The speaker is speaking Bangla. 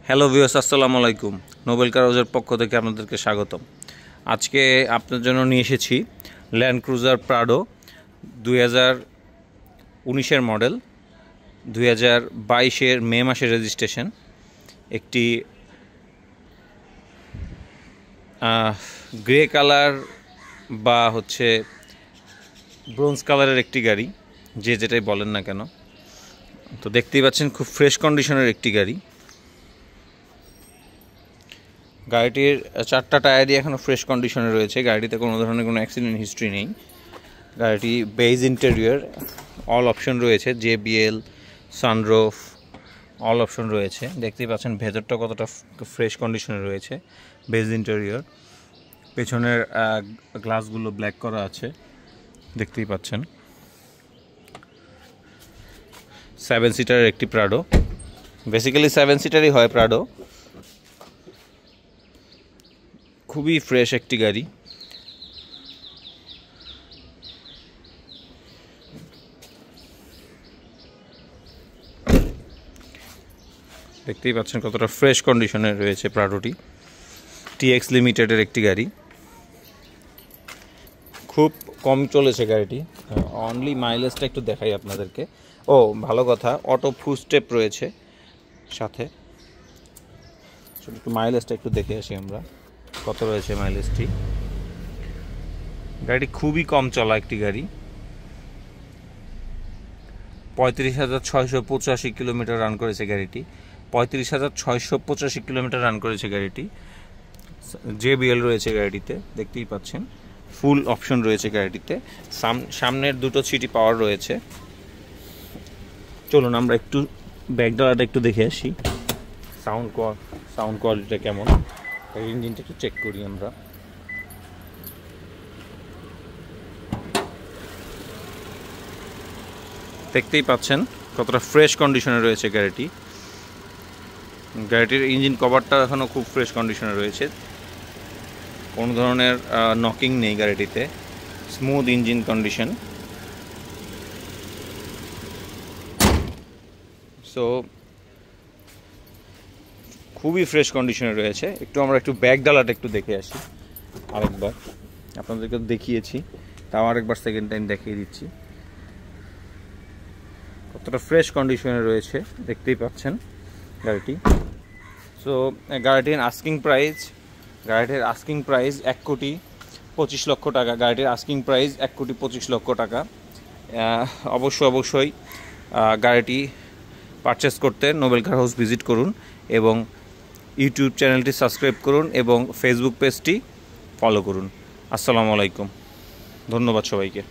হ্যালো ভিউয়ার্স, আসসালামু আলাইকুম। নোবেল কার হাউসের পক্ষ থেকে আপনাদেরকে স্বাগতম। আজকে আপনার জন্য নিয়ে এসেছি ল্যান্ড ক্রুজার প্রাডো 2019-এর মডেল, 2022-এর মে মাসের রেজিস্ট্রেশন। একটি গ্রে কালার বা ব্রোঞ্জ কালারের একটি গাড়ি, যে যেটাই বলেন না কেন। তো দেখতেই পাচ্ছেন খুব ফ্রেশ কন্ডিশনের একটি গাড়ি। গাড়িটির 4টা টায়ারই এখনও ফ্রেশ কন্ডিশনে রয়েছে। গাড়িতে কোনো ধরনের কোনো অ্যাক্সিডেন্ট হিস্ট্রি নেই। গাড়িটি বেজ ইন্টেরিয়র, অল অপশন রয়েছে, JBL, সানরুফ, অল অপশন রয়েছে। দেখতেই পাচ্ছেন ভেতরটা কতটা ফ্রেশ কন্ডিশনে রয়েছে। বেজ ইন্টেরিয়র, পেছনের গ্লাসগুলো ব্ল্যাক করা আছে, দেখতেই পাচ্ছেন। 7 সিটারের একটি প্রাডো, বেসিক্যালি 7 সিটারই হয় প্রাডো। খুবই ফ্রেশ একটি গাড়ি। দেখতেই পাচ্ছেন কতটা ফ্রেশ কন্ডিশনে রয়েছে প্রাডোটি। TX লিমিটেডের একটি গাড়ি, খুব কম চলেছে গাড়িটি। অনলি মাইলেজটা একটু দেখাই আপনাদেরকে। ও ভালো কথা, অটো ফুটস্টেপ রয়েছে সাথে। একটু মাইলেজটা একটু দেখে আসি আমরা, কত রয়েছে মাইলেজটি। গাড়িটি খুবই কম চলা একটি গাড়ি। 35,685 কিলোমিটার রান করেছে গাড়িটি। 35,685 কিলোমিটার রান করেছে গাড়িটি। JBL রয়েছে গাড়িটিতে, দেখতেই পাচ্ছেন। ফুল অপশন রয়েছে গাড়িটিতে। সামনের দুটো সিটি পাওয়ার রয়েছে। চলুন আমরা একটু ব্যাকডালাটা একটু দেখে আসি, সাউন্ড কোয়ালিটিটা কেমন। ইঞ্জিনটা একটু চেক করি আমরা। দেখতেই পাচ্ছেন কতটা ফ্রেশ কন্ডিশনে রয়েছে গাড়িটি। গাড়িটির ইঞ্জিন কভারটা এখনও খুব ফ্রেশ কন্ডিশনে রয়েছে, কোনো ধরনের নকিং নেই গাড়িটিতে। Smooth engine condition. সো খুবই ফ্রেশ কন্ডিশনে রয়েছে। আমরা একটু ব্যাক ডালাটা একটু দেখে আসি আরেকবার। আপনাদেরকে দেখিয়েছি, তাও আরেকবার সেকেন্ড টাইম দেখিয়ে দিচ্ছি কতটা ফ্রেশ কন্ডিশনে রয়েছে, দেখতেই পাচ্ছেন গাড়িটি। সো গাড়িটির আস্কিং প্রাইস 1,25,00,000 টাকা। গাড়িটির আস্কিং প্রাইস 1,25,00,000 টাকা। অবশ্যই গাড়িটি পারচেস করতে নোবেল কার হাউস ভিজিট করুন এবং ইউটিউব চ্যানেলটি সাবস্ক্রাইব করুন এবং ফেসবুক পেজটি ফলো করুন। আসসালামু আলাইকুম, ধন্যবাদ সবাইকে।